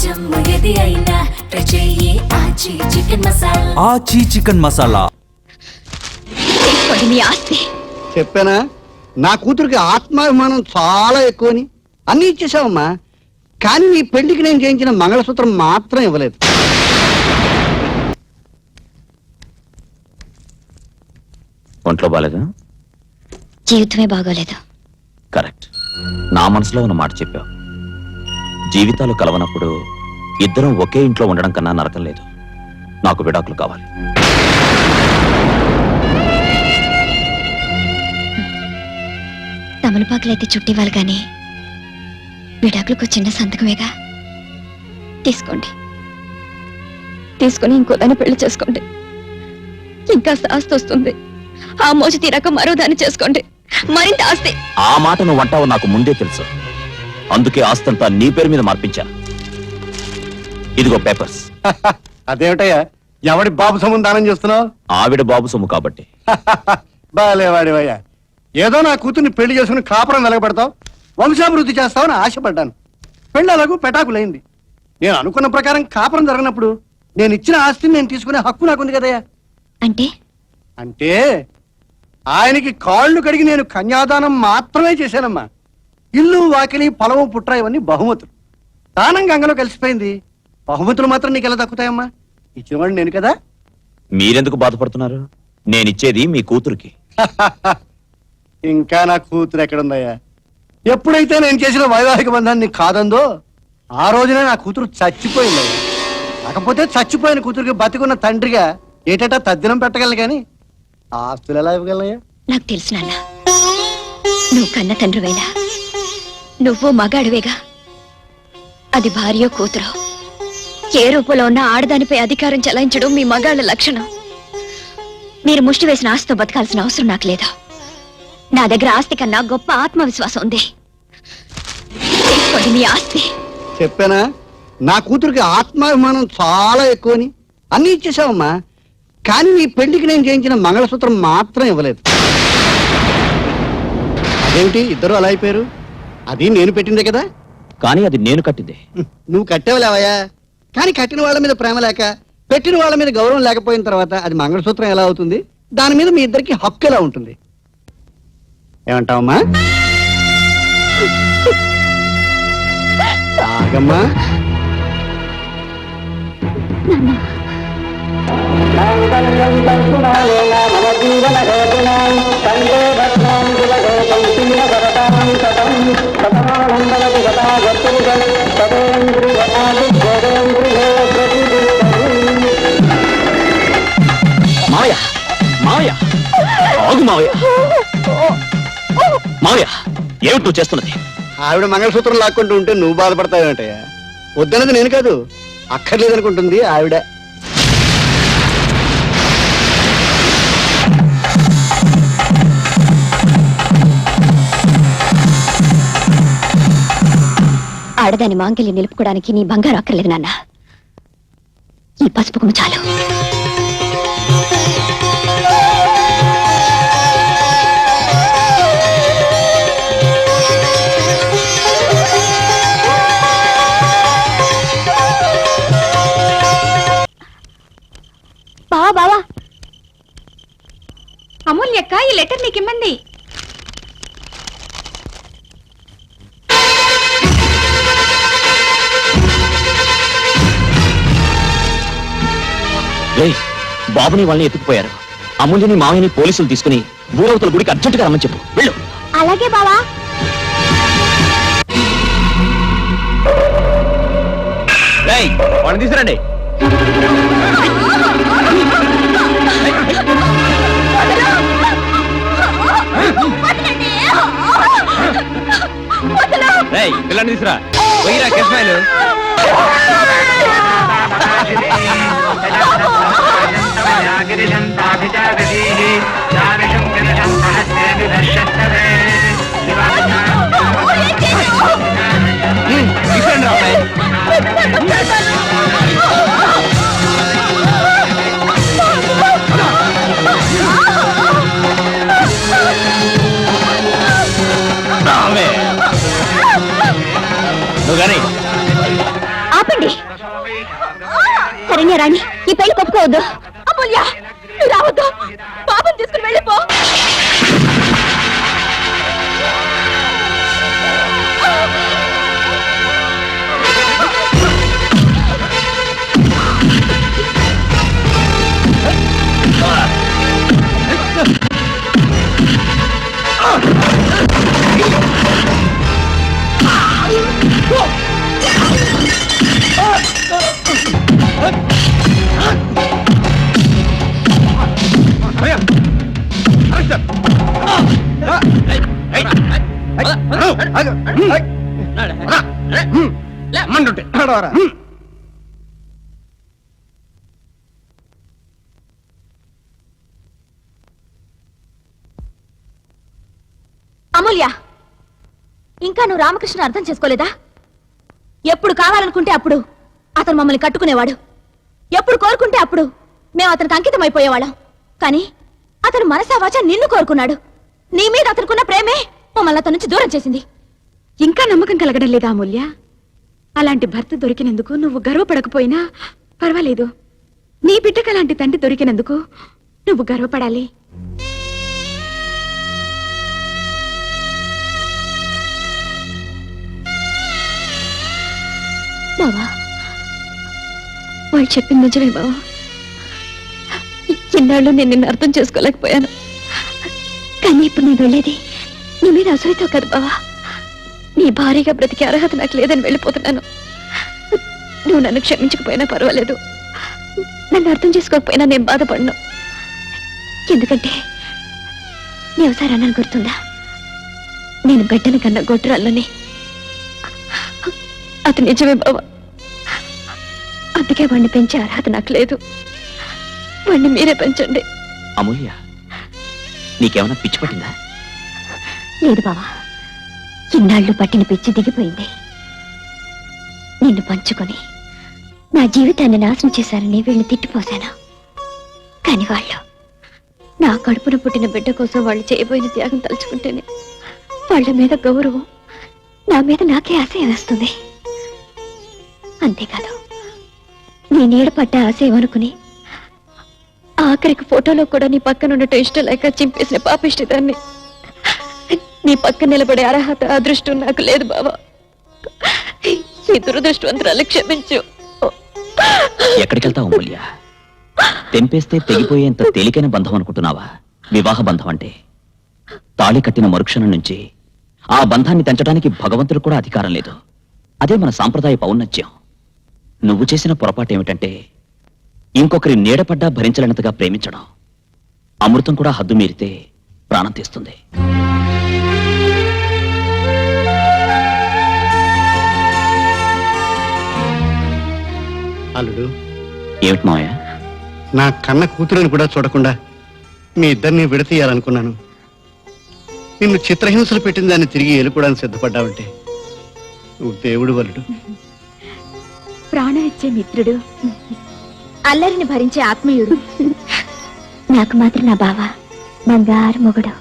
జమ్ము ఏది అయినా ట్రై చెయ్యి ఆచి చికెన్ మసాలా. ఆచి చికెన్ మసాలా. తీసుకోండి మీ ఆస్తి. చెప్పానా నా కూతురికి ఆత్మాభిమానం చాలా ఎక్కువని. అన్నీ ఇచ్చేసావమ్మా, కానీ నీ పెళ్లికి నేను చేయించిన మంగళసూత్రం మాత్రం ఇవ్వలేదు. ఒంట్లో బాలేదా? జీవితమే బాగోలేదు. కరెక్ట్. నా మనసులో ఉన్న మాట చెప్పావు. జీవితాలు కలవనప్పుడు ఇద్దరం ఒకే ఇంట్లో ఉండడం కన్నా నరకం లేదు. నాకు విడాకులు కావాలి. తమలపాకులైతే చుట్టివ్వాలి కానీ విడాకులకు చిన్న సంతకమేగా. తీసుకోండి, తీసుకుని ఇంకో దాన్ని పెళ్లి చేసుకోండి. ఇంకా ఆస్తి వస్తుంది. ఆ మోజు తీరాక మరో దాన్ని చేసుకోండి, మరింత ఆస్తి. ఆ మాట నువ్వు అంటావు నాకు ముందే తెలుసు. అందుకే ఆస్తంతా నీ పేరు మీద మార్పించాను. ఇదిగో పేపర్స్. అదేమిటయ్యా, ఎవడి బాబు సొమ్ము దానం చేస్తున్నావు? ఆవిడ బాబు సొమ్ము కాబట్టి. బాలేవాడివయ్యా, ఏదో నా కూతుర్ని పెళ్లి చేసుకుని కాపురం వెలగబెడతావు, వంశాభివృద్ధి చేస్తావని ఆశపడ్డాను. పెళ్లి అలాగూ పెటాకులైంది. నేను అనుకున్న ప్రకారం కాపురం జరగనప్పుడు నేను ఇచ్చిన ఆస్తిని నేను తీసుకునే హక్కు నాకుంది కదయ్యా. అంటే అంటే ఆయనకి కాళ్ళు కడిగి నేను కన్యాదానం మాత్రమే చేశానమ్మా. ఇల్లు వాకిలి పొలము పుట్ర ఇవన్నీ బహుమతులు. దానం గంగలో కలిసిపోయింది. బహుమతులు మాత్రం నీకు ఎలా దక్కుతాయమ్మా? ఇచ్చినవాడు నేను కదా. మీరెందుకు బాధపడుతున్నారు? నేనిచ్చేది మీ కూతురికి. ఇంకా నా కూతురు ఎక్కడుందయ్యా? ఎప్పుడైతే నేను చేసిన వైవాహిక బంధాన్ని కాదందో ఆ రోజునే నా కూతురు చచ్చిపోయిందయ్యా. కాకపోతే చచ్చిపోయిన కూతురికి బతికున్న తండ్రిగా ఏటా తద్దినం పెట్టగలను కానీ ఆస్తులు ఎలా ఇవ్వగలయ్యా? నాకు తెలుసు నాన్న, నువ్వు కన్న తండ్రివేనా, నువ్వు మగాడివేగా. అది భార్యో కూతురో ఏ రూపంలో ఉన్న ఆడదానిపై అధికారం చెలాయించడం మీ మగాళ్ళ లక్షణం. మీరు ముష్టి వేసిన ఆస్తితో బతకాల్సిన అవసరం నాకు లేదు. నా దగ్గర ఆస్తి కన్నా గొప్ప ఆత్మవిశ్వాసం ఉంది. తీసుకోండి మీ ఆస్తి. చెప్పానా నా కూతురికి ఆత్మాభిమానం చాలా ఎక్కువని. అన్నీ ఇచ్చేసావమ్మా, కానీ నీ పెళ్లికి నేను చేయించిన మంగళసూత్రం మాత్రం ఇవ్వలేదు. అదేమిటి ఇద్దరు అలా అయిపోయారు? అది నేను పెట్టిందే కదా. కానీ అది నేను కట్టిందే. నువ్వు కట్టేవలేవయ్యా, కానీ కట్టిన వాళ్ళ మీద ప్రేమ లేక పెట్టిన వాళ్ళ మీద గౌరవం లేకపోయిన తర్వాత అది మంగళసూత్రం ఎలా అవుతుంది? దాని మీద మీ ఇద్దరికి హక్కు ఎలా ఉంటుంది? ఏమంటావమ్మా? తాగమ్మా. మావయ్య, మావయ్య, ఆగు మావయ్య. మావయ్య, ఏమిటి నువ్వు చేస్తున్నది? ఆవిడ మంగళసూత్రం లాక్కుంటూ ఉంటే నువ్వు బాధపడతావేంటయ్యా? వద్దన్నది నేను కాదు, అక్కర్లేదనుకుంటుంది ఆవిడ. ఆడదాని మాంగల్యం నిలుపుకోవడానికి నీ బంగారం అక్కర్లేదు నాన్న. ఈ పసుపు కొమ్ము చాలు. బావా బావా, అమూల్యక్క ఈ లెటర్ నీకిమ్మంది. బాబుని వాళ్ళని ఎత్తుకుపోయారు. అమూల్యని మావయ్యని పోలీసులు తీసుకుని ఊరవతల గుడికి అర్జెంటుగా రమ్మని చెప్పు. వెళ్ళు. అలాగే బావా. వాళ్ళని తీసుకురండి. పిల్లని తీసురా. పోయిరా కెస్మాయిలు. నువ్వు కానీ ఆగండి. సరేనే రాణి, ఈ పెళ్లి ఒప్పుకోవద్దు. అమూల్య, నువ్వు రావద్దు. బాబుని తీసుకుని వెళ్ళిపో. అమూల్య, ఇంకా నువ్వు రామకృష్ణ అర్థం చేసుకోలేదా? ఎప్పుడు కావాలనుకుంటే అప్పుడు అతను మమ్మల్ని కట్టుకునేవాడు. ఎప్పుడు కోరుకుంటే అప్పుడు మేము అతనికి అంకితం అయిపోయేవాళ్ళం. కానీ అతను మనసావాచ నిన్ను కోరుకున్నాడు. నీ మీద అతనుకున్న ప్రేమే మమ్మల్ని అతని నుంచి దూరం చేసింది. ఇంకా నమ్మకం కలగడం లేదా అమూల్య? అలాంటి భర్త దొరికినందుకు నువ్వు గర్వపడకపోయినా పర్వాలేదు. నీ బిడ్డకు అలాంటి తండ్రి దొరికినందుకు నువ్వు గర్వపడాలి. బావా, వాళ్ళు చెప్పింది నిజమే బావా. ఇన్నాళ్ళు నేను నిన్ను అర్థం చేసుకోలేకపోయాను. కానీ ఇప్పుడు నేను వెళ్ళేది నీ మీద అసలుతో కదా బావా. నీ భారీగా బ్రతికే అర్హత నాకు లేదని వెళ్ళిపోతున్నాను. నువ్వు నన్ను క్షమించకపోయినా పర్వాలేదు. నన్ను అర్థం చేసుకోకపోయినా నేను బాధపడను. ఎందుకంటే నీ అవసరాన్ని గుర్తుందా? నేను బిడ్డను కన్నా గొడ్రాళ్ళని. అది నిజమే బావా. అందుకే వాడిని పెంచే అర్హత నాకు లేదు. వాడిని మీరే పెంచండి. అమూల్య, నీకేమైనా పిచ్చి పట్టిందా? లేదు బావా, ఇన్నాళ్ళు పట్టిన పిచ్చి దిగిపోయింది. నిన్ను పంచుకొని నా జీవితాన్ని నాశనం చేశారని వీళ్ళని తిట్టిపోశాను. కాని వాళ్ళు నా కడుపున పుట్టిన బిడ్డ కోసం వాళ్ళు చేయబోయిన త్యాగం తలుచుకుంటేనే వాళ్ళ మీద గౌరవం, నా మీద నాకే ఆశయం వేస్తుంది. అంతేకాదు, నీ నీడ పడ్డ ఆశయం అనుకుని ఆఖరికి ఫోటోలో కూడా నీ పక్కన ఉండటం ఇష్టం లేక చింపేసిన పాపిష్టిదాన్ని. నీ పక్క నిలబడే అర్హత, అదృష్టం నాకు లేదు బావా. ఈ దురదృష్టవంతురాలు క్షమించు. ఎక్కడికి వెళ్తావు అమూల్య? తెంపేస్తే తెగిపోయేంత తేలికైన బంధం అనుకుంటున్నావా వివాహ బంధం అంటే? తాళి కట్టిన మరుక్షణం నుంచి ఆ బంధాన్ని తెంచడానికి భగవంతుడు కూడా అధికారం లేదు. అదే మన సాంప్రదాయ ఔన్నత్యం. నువ్వు చేసిన పొరపాటు ఏమిటంటే ఇంకొకరి నీడపడ్డా భరించలేనంతగా ప్రేమించడం. అమృతం కూడా హద్దు మీరితే ప్రాణం తీస్తుంది. అల్లుడు, ఏమిటి మావయ్య? నా కన్న కూతురని కూడా చూడకుండా మీ ఇద్దరిని విడతీయాలనుకున్నాను. నిన్ను చిత్రహింసలు పెట్టిన దాన్ని తిరిగి ఎలుకోవడానికి సిద్ధపడ్డావంటే నువ్వు దేవుడు వల్లుడు. ప్రాణం ఇచ్చే మిత్రుడు, అల్లరిని భరించే ఆత్మీయుడు. నాకు మాత్రం నా బావ బంగారు మొగుడు.